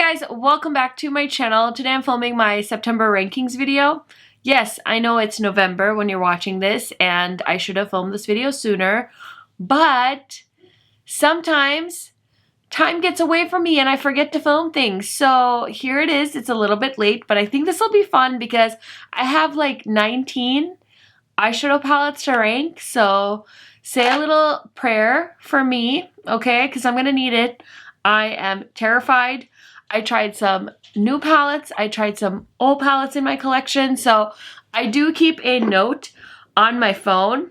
guys, welcome back to my channel. Today I'm filming my September rankings video. Yes, I know it's November when you're watching this and I should have filmed this video sooner, but sometimes time gets away from me and I forget to film things. So here it is. It's a little bit late, but I think this will be fun because I have like 19 eyeshadow palettes to rank. So say a little prayer for me, okay? Because I'm going to need it. I am terrified. I tried some new palettes. I tried some old palettes in my collection. So I do keep a note on my phone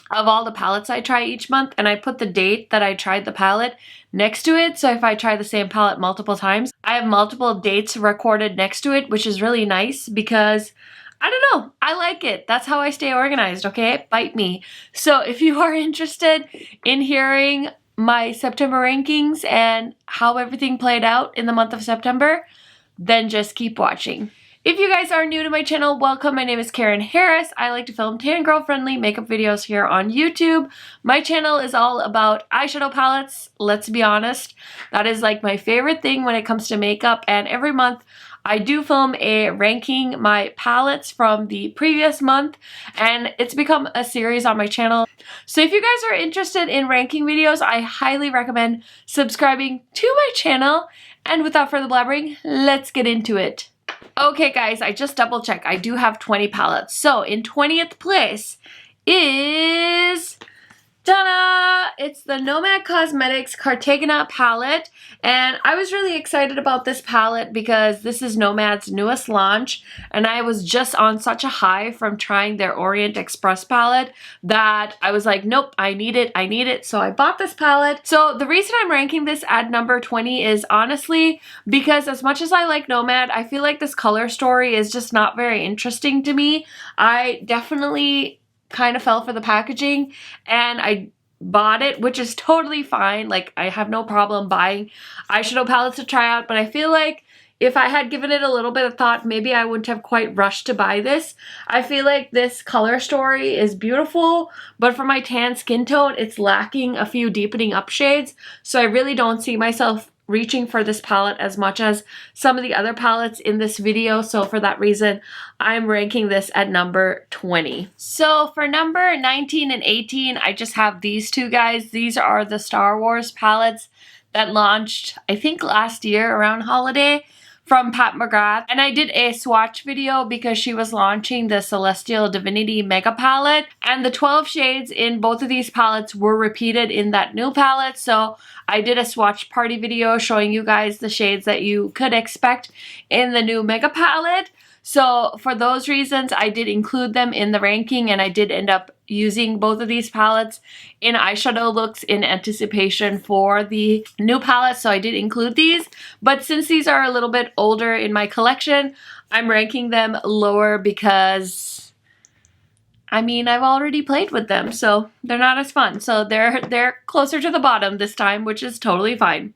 of all the palettes I try each month. And I put the date that I tried the palette next to it. So if I try the same palette multiple times, I have multiple dates recorded next to it, which is really nice because I don't know, I like it. That's how I stay organized, okay? Bite me. So if you are interested in hearing my September rankings and how everything played out in the month of September, then just keep watching. If you guys are new to my channel, welcome. My name is Karen Harris. I like to film tan girl friendly makeup videos here on YouTube. My channel is all about eyeshadow palettes. Let's be honest, that is like my favorite thing when it comes to makeup, and every month I do film a ranking my palettes from the previous month, and it's become a series on my channel. So if you guys are interested in ranking videos, I highly recommend subscribing to my channel. And without further blabbering, let's get into it. Okay guys, I just double checked. I do have 20 palettes. So in 20th place is ta-da! It's the Nomad Cosmetics Cartagena palette, and I was really excited about this palette because this is Nomad's newest launch, and I was just on such a high from trying their Orient Express palette that I was like, nope, I need it, so I bought this palette. So the reason I'm ranking this at number 20 is honestly because as much as I like Nomad, I feel like this color story is just not very interesting to me. I definitely kind of fell for the packaging and I bought it, which is totally fine. Like, I have no problem buying eyeshadow palettes to try out, but I feel like if I had given it a little bit of thought, maybe I wouldn't have quite rushed to buy this. I feel like this color story is beautiful, but for my tan skin tone, it's lacking a few deepening up shades, so I really don't see myself reaching for this palette as much as some of the other palettes in this video. So for that reason, I'm ranking this at number 20. So for number 19 and 18, I just have these two guys. These are the Star Wars palettes that launched, I think last year around holiday, from Pat McGrath. And I did a swatch video because she was launching the Celestial Divinity Mega Palette, and the 12 shades in both of these palettes were repeated in that new palette. So I did a swatch party video showing you guys the shades that you could expect in the new Mega Palette. So for those reasons, I did include them in the ranking, and I did end up using both of these palettes in eyeshadow looks in anticipation for the new palette. So I did include these, but since these are a little bit older in my collection, I'm ranking them lower because I mean, I've already played with them, so they're not as fun. So they're closer to the bottom this time, which is totally fine.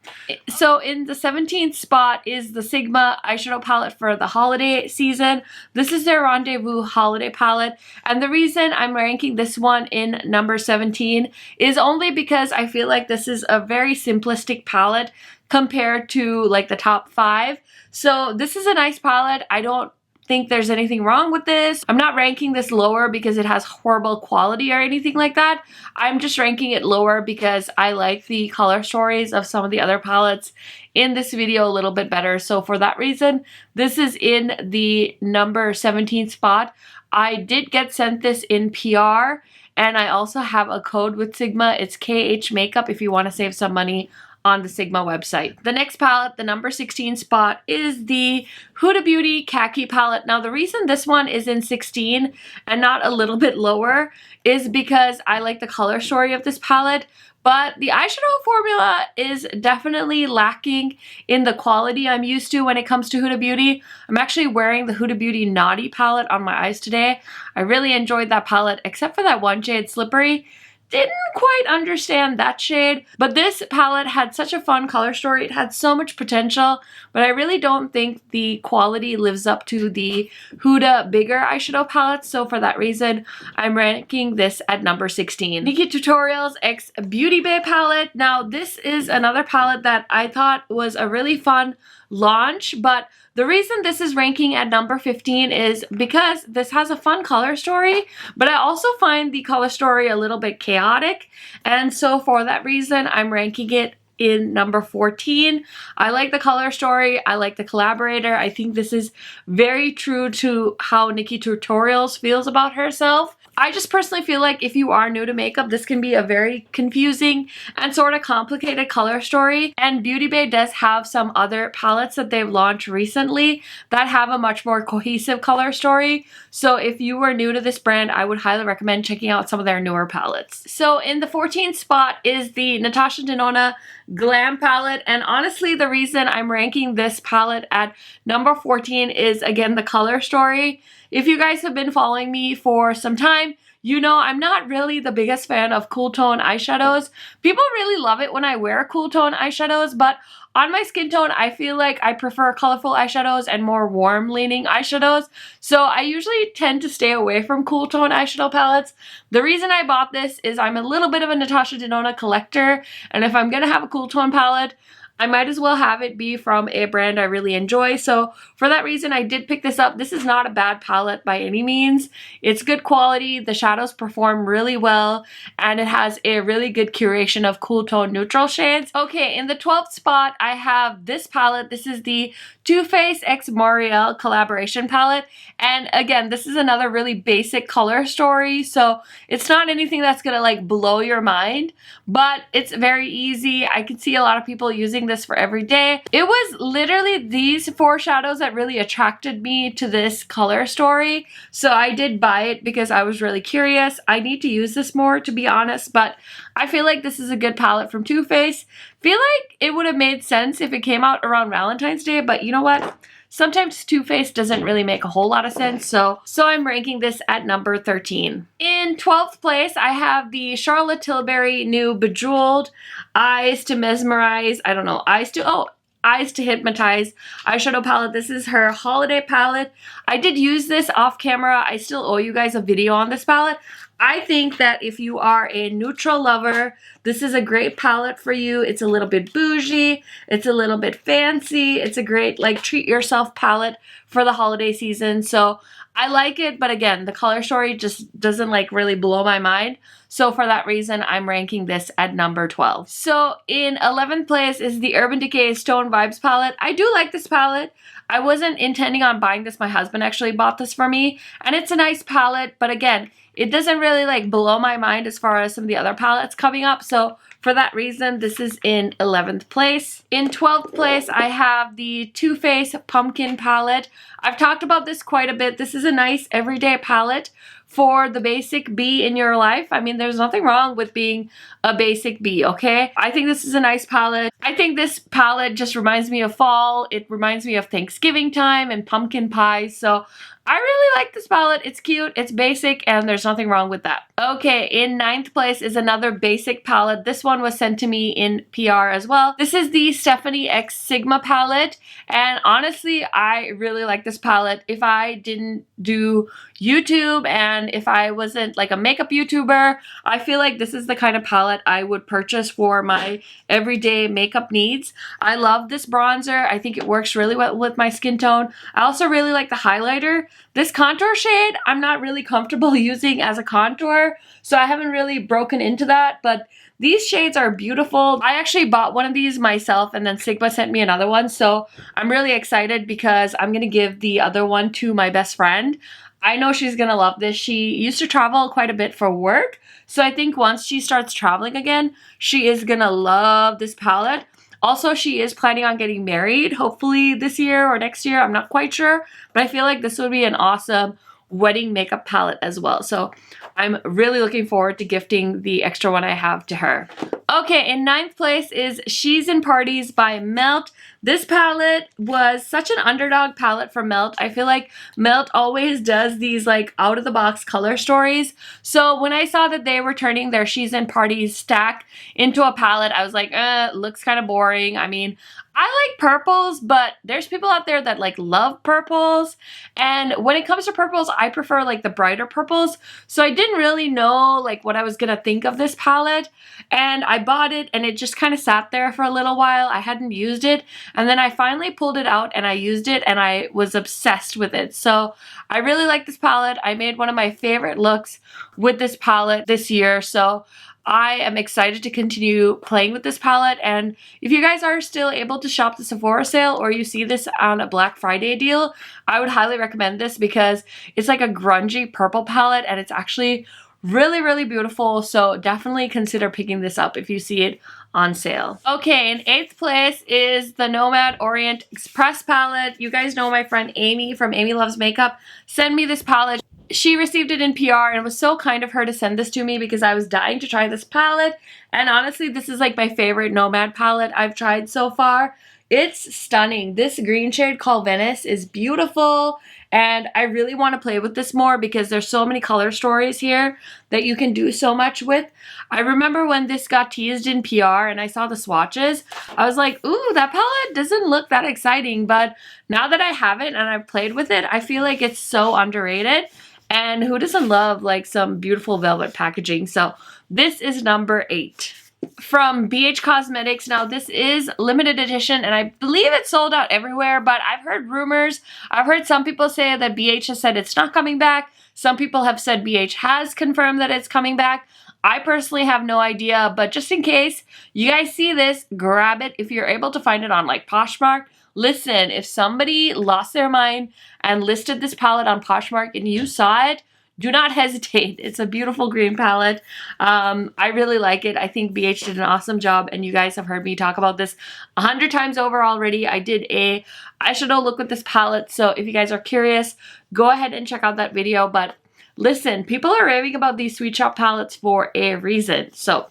So in the 17th spot is the Sigma eyeshadow palette for the holiday season. This is their Rendezvous holiday palette, and the reason I'm ranking this one in number 17 is only because I feel like this is a very simplistic palette compared to like the top 5. So this is a nice palette. I don't think there's anything wrong with this. I'm not ranking this lower because it has horrible quality or anything like that. I'm just ranking it lower because I like the color stories of some of the other palettes in this video a little bit better. So for that reason, this is in the number 17 spot. I did get sent this in PR, and I also have a code with Sigma. It's KHMAKEUP if you want to save some money on the Sigma website. The next palette, the number 16 spot, is the Huda Beauty Khaki palette. Now the reason this one is in 16 and not a little bit lower is because I like the color story of this palette, but the eyeshadow formula is definitely lacking in the quality I'm used to when it comes to Huda Beauty. I'm actually wearing the Huda Beauty Naughty palette on my eyes today. I really enjoyed that palette, except for that one shade, Slippery. didn't quite understand that shade, but this palette had such a fun color story. It had so much potential, but I really don't think the quality lives up to the Huda bigger eyeshadow palettes, so for that reason, I'm ranking this at number 16. Nikkie Tutorials X Beauty Bay palette. Now, this is another palette that I thought was a really fun launch, but the reason this is ranking at number 15 is because this has a fun color story, but I also find the color story a little bit chaotic, and so for that reason, I'm ranking it in number 14. I like the color story. I like the collaborator. I think this is very true to how Nikkie Tutorials feels about herself. I just personally feel like if you are new to makeup, this can be a very confusing and sort of complicated color story. And Beauty Bay does have some other palettes that they've launched recently that have a much more cohesive color story. So if you were new to this brand, I would highly recommend checking out some of their newer palettes. So in the 14th spot is the Natasha Denona Glam palette, and honestly the reason I'm ranking this palette at number 14 is again the color story. If you guys have been following me for some time, you know I'm not really the biggest fan of cool tone eyeshadows. People really love it when I wear cool tone eyeshadows, but on my skin tone, I feel like I prefer colorful eyeshadows and more warm leaning eyeshadows. So I usually tend to stay away from cool tone eyeshadow palettes. The reason I bought this is I'm a little bit of a Natasha Denona collector, and if I'm gonna have a cool tone palette, I might as well have it be from a brand I really enjoy. So for that reason, I did pick this up. This is not a bad palette by any means. It's good quality. The shadows perform really well, and it has a really good curation of cool tone neutral shades. Okay, in the 12th spot, I have this palette. This is the Too Faced x L'Oreal collaboration palette. And again, this is another really basic color story. So it's not anything that's gonna like blow your mind, but it's very easy. I can see a lot of people using this for every day. It was literally these four shadows that really attracted me to this color story. So I did buy it because I was really curious. I need to use this more, to be honest, but I feel like this is a good palette from Too Faced. Feel like it would have made sense if it came out around Valentine's Day, but you know what? Sometimes Too Faced doesn't really make a whole lot of sense, so I'm ranking this at number 13. In 12th place, I have the Charlotte Tilbury new Bejeweled Eyes to Mesmerize, Eyes to Hypnotize eyeshadow palette. This is her holiday palette. I did use this off camera. I still owe you guys a video on this palette. I think that if you are a neutral lover, this is a great palette for you. It's a little bit bougie. It's a little bit fancy. It's a great like treat yourself palette for the holiday season. So I like it, but again, the color story just doesn't like really blow my mind. So for that reason, I'm ranking this at number 12. So in 11th place is the Urban Decay Stone Vibes palette. I do like this palette. I wasn't intending on buying this. My husband actually bought this for me, and it's a nice palette, but again, it doesn't really like blow my mind as far as some of the other palettes coming up. So for that reason, this is in 11th place. In 12th place, I have the Too Faced Pumpkin palette. I've talked about this quite a bit. This is a nice everyday palette for the basic bee in your life. I mean, there's nothing wrong with being a basic bee, okay? I think this is a nice palette. I think this palette just reminds me of fall. It reminds me of Thanksgiving time and pumpkin pie. So I really like this palette. It's cute, it's basic, and there's nothing wrong with that. Okay, in 9th place is another basic palette. This one was sent to me in PR as well. This is the Stephanie X Sigma palette, and honestly, I really like this palette. If I didn't do YouTube and if I wasn't like a makeup YouTuber, I feel like this is the kind of palette I would purchase for my everyday makeup needs. I love this bronzer. I think it works really well with my skin tone. I also really like the highlighter. This contour shade, I'm not really comfortable using as a contour, so I haven't really broken into that, but these shades are beautiful. I actually bought one of these myself, and then Sigma sent me another one, so I'm really excited because I'm gonna give the other one to my best friend. I know she's gonna love this. She used to travel quite a bit for work, so I think once she starts traveling again, she is gonna love this palette. Also, she is planning on getting married, hopefully this year or next year. I'm not quite sure, but I feel like this would be an awesome wedding makeup palette as well. So I'm really looking forward to gifting the extra one I have to her. Okay, in 9th place is She's in Parties by Melt. This palette was such an underdog palette for Melt. I feel like Melt always does these like out of the box color stories. So when I saw that they were turning their She's in Parties stack into a palette, I was like, looks kind of boring. I mean, I like purples, but there's people out there that like love purples. And when it comes to purples, I prefer like the brighter purples. So I didn't really know like what I was gonna think of this palette. And I bought it and it just kind of sat there for a little while. I hadn't used it. And then I finally pulled it out and I used it and I was obsessed with it. So I really like this palette. I made one of my favorite looks with this palette this year. So I am excited to continue playing with this palette, and if you guys are still able to shop the Sephora sale or you see this on a Black Friday deal, I would highly recommend this because it's like a grungy purple palette and it's actually really, really beautiful. So definitely consider picking this up if you see it on sale. Okay, in 8th place is the Nomad Orient Express palette. You guys know my friend Amy from Amy Loves Makeup sent me this palette. She received it in PR and it was so kind of her to send this to me because I was dying to try this palette. And honestly, this is like my favorite Nomad palette I've tried so far. It's stunning. This green shade called Venice is beautiful. And I really want to play with this more because there's so many color stories here that you can do so much with. I remember when this got teased in PR and I saw the swatches, I was like, ooh, that palette doesn't look that exciting. But now that I have it and I've played with it, I feel like it's so underrated. And who doesn't love like some beautiful velvet packaging? So this is number 8. From BH Cosmetics. Now this is limited edition and I believe it's sold out everywhere, but I've heard rumors. I've heard some people say that BH has said it's not coming back. Some people have said BH has confirmed that it's coming back. I personally have no idea, but just in case you guys see this, grab it if you're able to find it on like Poshmark. Listen, if somebody lost their mind and listed this palette on Poshmark and you saw it, do not hesitate. It's a beautiful green palette. I really like it. I think BH did an awesome job and you guys have heard me talk about this 100 times over already. I did a eyeshadow look with this palette, so if you guys are curious, go ahead and check out that video. But listen, people are raving about these Sweet Shop palettes for a reason. So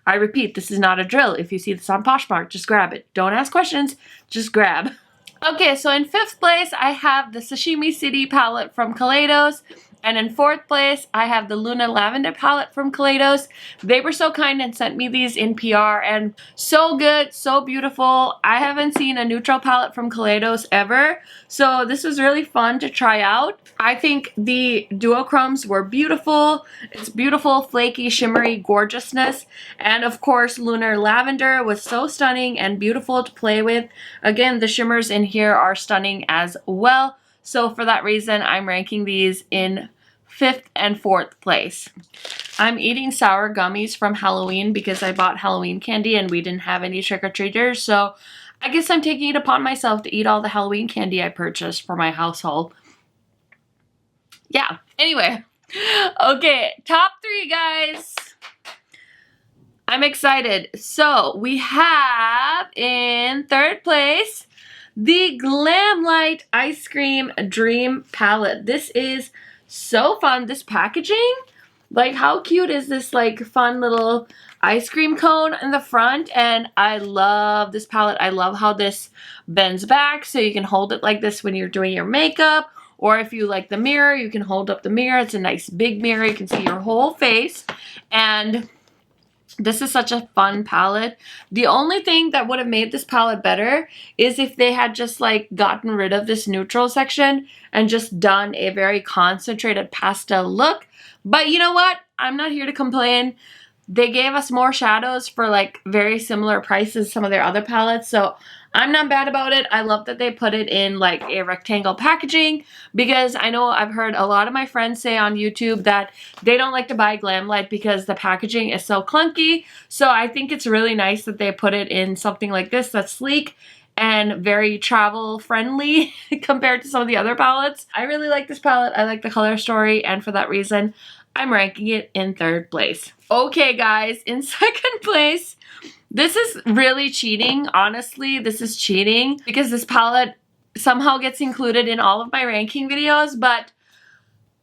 I repeat, this is not a drill. If you see this on Poshmark, just grab it. Don't ask questions, just grab. Okay, so in 5th place, I have the Sashimi City palette from Kaleidos. And in 4th place, I have the Luna Lavender palette from Kaleidos. They were so kind and sent me these in PR and so good, so beautiful. I haven't seen a neutral palette from Kaleidos ever, so this was really fun to try out. I think the duochromes were beautiful. It's beautiful, flaky, shimmery gorgeousness. And of course, Lunar Lavender was so stunning and beautiful to play with. Again, the shimmers in here are stunning as well. So for that reason, I'm ranking these in 5th and 4th place. I'm eating sour gummies from Halloween because I bought Halloween candy and we didn't have any trick-or-treaters. So I guess I'm taking it upon myself to eat all the Halloween candy I purchased for my household. Yeah, anyway. Okay, top 3, guys. I'm excited. So we have in 3rd place the Glamlite Ice Cream Dream Palette. This is so fun. This packaging, like how cute is this like fun little ice cream cone in the front? And I love this palette. I love how this bends back so you can hold it like this when you're doing your makeup. Or if you like the mirror, you can hold up the mirror. It's a nice big mirror. You can see your whole face. And this is such a fun palette. The only thing that would have made this palette better is if they had just like gotten rid of this neutral section and just done a very concentrated pastel look. But you know what? I'm not here to complain. They gave us more shadows for like very similar prices to some of their other palettes. So I'm not bad about it. I love that they put it in like a rectangle packaging because I know I've heard a lot of my friends say on YouTube that they don't like to buy Glamlite because the packaging is so clunky. So I think it's really nice that they put it in something like this that's sleek and very travel friendly compared to some of the other palettes. I really like this palette. I like the color story, and for that reason, I'm ranking it in 3rd place. Okay, guys, in 2nd place, this is really cheating. Honestly, this is cheating because this palette somehow gets included in all of my ranking videos, but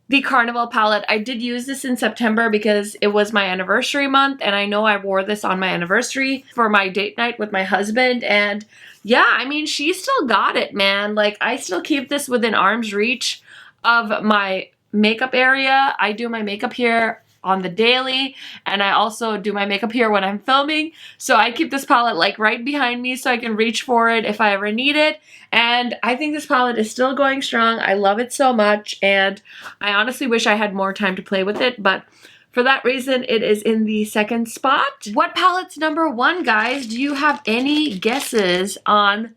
the Carnival palette. I did use this in September because it was my anniversary month, and I know I wore this on my anniversary for my date night with my husband, and yeah, I mean, she still got it, man. Like, I still keep this within arm's reach of my makeup area. I do my makeup here on the daily, and I also do my makeup here when I'm filming, so I keep this palette like right behind me so I can reach for it if I ever need it. And I think this palette is still going strong. I love it so much, and I honestly wish I had more time to play with it, but for that reason, it is in the second spot. What palette's number one, guys? Do you have any guesses on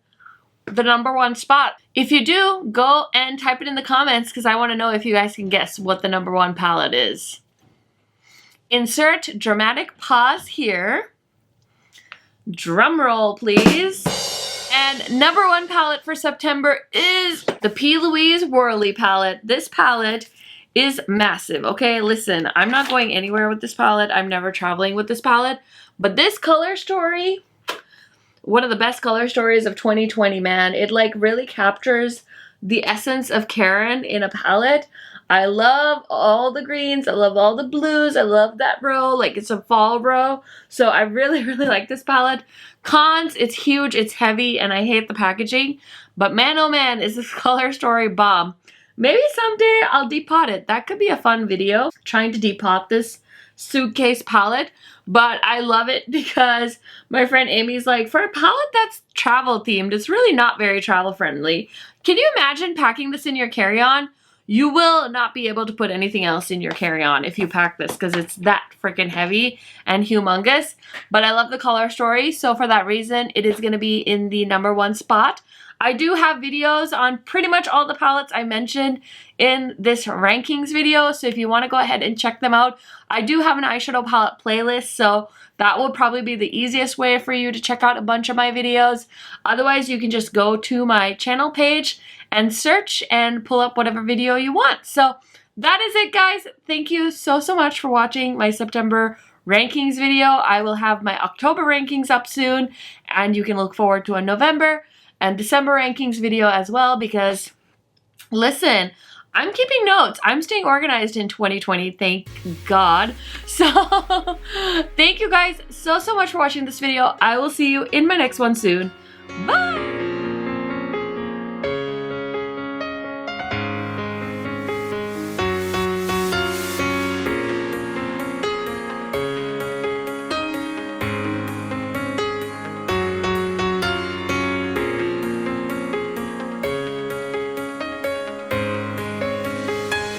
the number one spot? If you do, go and type it in the comments because I want to know if you guys can guess what the number one palette is. Insert dramatic pause here. Drum roll, please. And number one palette for September is the P. Louise Whirly palette. This palette is massive, okay? Listen, I'm not going anywhere with this palette. I'm never traveling with this palette. But this color story, one of the best color stories of 2020, man. It like really captures the essence of Karen in a palette. I love all the greens. I love all the blues. I love that row. Like, it's a fall row. So I really, really like this palette. Cons, it's huge, it's heavy, and I hate the packaging. But man, oh man, is this color story bomb. Maybe someday I'll depot it. That could be a fun video, trying to depot this suitcase palette. But I love it because my friend Amy's like, for a palette that's travel themed, it's really not very travel friendly. Can you imagine packing this in your carry-on? You will not be able to put anything else in your carry-on if you pack this because it's that freaking heavy and humongous. But I love the color story, so for that reason, it is going to be in the number one spot. I do have videos on pretty much all the palettes I mentioned in this rankings video, so if you want to go ahead and check them out. I do have an eyeshadow palette playlist, so that will probably be the easiest way for you to check out a bunch of my videos. Otherwise, you can just go to my channel page and search and pull up whatever video you want. So that is it, guys. Thank you so much for watching my September rankings video. I will have my October rankings up soon, and you can look forward to a November and December rankings video as well because, listen, I'm keeping notes. I'm staying organized in 2020, thank God. So thank you guys so much for watching this video. I will see you in my next one soon. Bye!